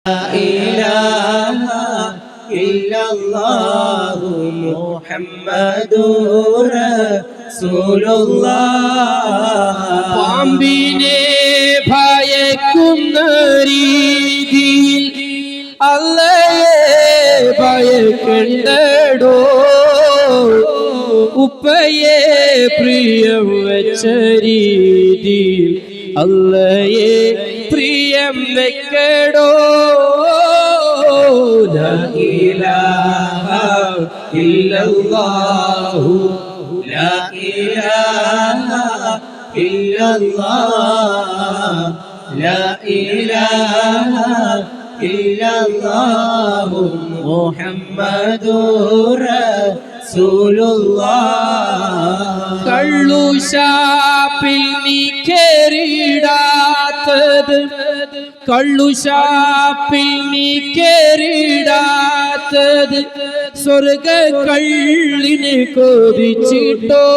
ഇലാഹ ഇല്ലല്ലാഹു മുഹമ്മദുർ റസൂലുള്ളാഹ്. പാമ്പിനെ ഭയക്കുന്ന രീതിയിൽ അല്ലയെ ഭയക്കണ്ടടോ, ഉപ്പയെ പ്രിയം വെച്ച രീതിയിൽ അല്ലയെ പ്രിയം വെക്കടോ. ലാ ഇലാഹ ഇല്ലല്ലാഹു ലാ ഇലാഹ ഇല്ലല്ലാഹ് ലാ ഇലാഹ ഇല്ലല്ലാഹു മുഹമ്മദുർ റസൂലുള്ളാഹ്. കള്ളുശാപ്പിൽ നീ കേറിടാത്തത്, കള്ളുശാപ്പിൽ നീ കേറിടാത്തത് സ്വർഗ കള്ളിനെ കൊതിച്ചിട്ടോ.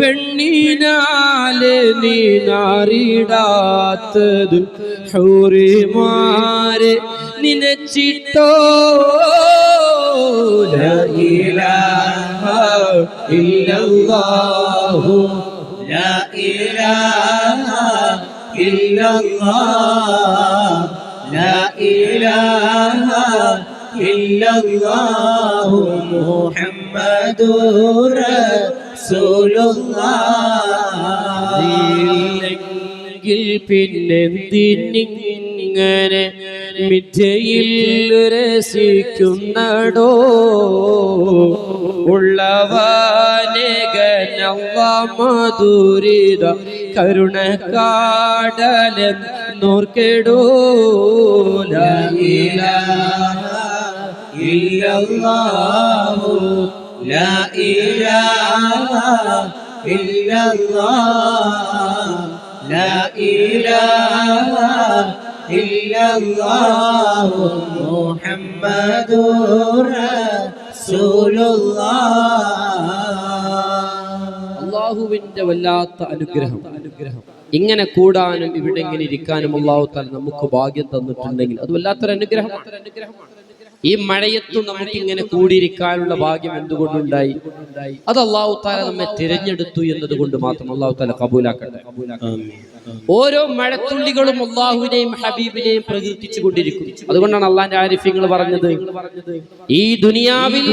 പെണ്ണിനാലെ നീ നാറിടാത്തത് ഹൂറിമാരെ നിനച്ചിട്ടോ. ലാ ഇലാഹ ഇല്ലല്ലാഹു ലാ ഇലാഹ ഇല്ലല്ലാഹ് ലാ ഇലാഹ ഇല്ലല്ലാഹു മുഹമ്മദുർ റസൂലുള്ളാഹ്. പിന്നെന്തിനിങ്ങനെ മിഥ്യയിൽ രസിക്കുന്നടോ, ഉള്ളവനേകനവ മധുരിത കരുണക്കാടലെന്നോർക്കെടോ. ലാ ഇലാഹ ഇല്ലല്ലാഹു ലാ ഇലാഹ ഇല്ലല്ലാഹ് ലാ ഇലാഹ ഇല്ലല്ലാഹു മുഹമ്മദുർ റസൂലുള്ളാഹ്. അല്ലാഹുവിന്റെ വല്ലാത്ത അനുഗ്രഹം. ഇങ്ങനെ കൂടാനും ഇവിടെ ഇങ്ങനെ ഇരിക്കാനും അല്ലാഹു തആല നമുക്ക് ഭാഗ്യം തന്നിട്ടുണ്ടെങ്കിൽ അത് വല്ലാത്തൊരു അനുഗ്രഹമാണ്. ഈ മഴയത്തും നമുക്ക് ഇങ്ങനെ കൂടിയിരിക്കാനുള്ള ഭാഗ്യം എന്തുകൊണ്ടുണ്ടായി? അത് അല്ലാഹു തആല നമ്മെ തിരഞ്ഞെടുത്തു എന്നതുകൊണ്ട് മാത്രം. അല്ലാഹു തആല കബൂലാക്കട്ടെ. ഓരോ മഴത്തുള്ളികളും അല്ലാഹുവിനെയും ഹബീബിനെയും പ്രകീർത്തിച്ചു കൊണ്ടിരിക്കും. അതുകൊണ്ടാണ് അല്ലാഹുവിന്റെ ആരിഫ്യങ്ങൾ പറഞ്ഞത്, ഈ ദുനിയാവിൽ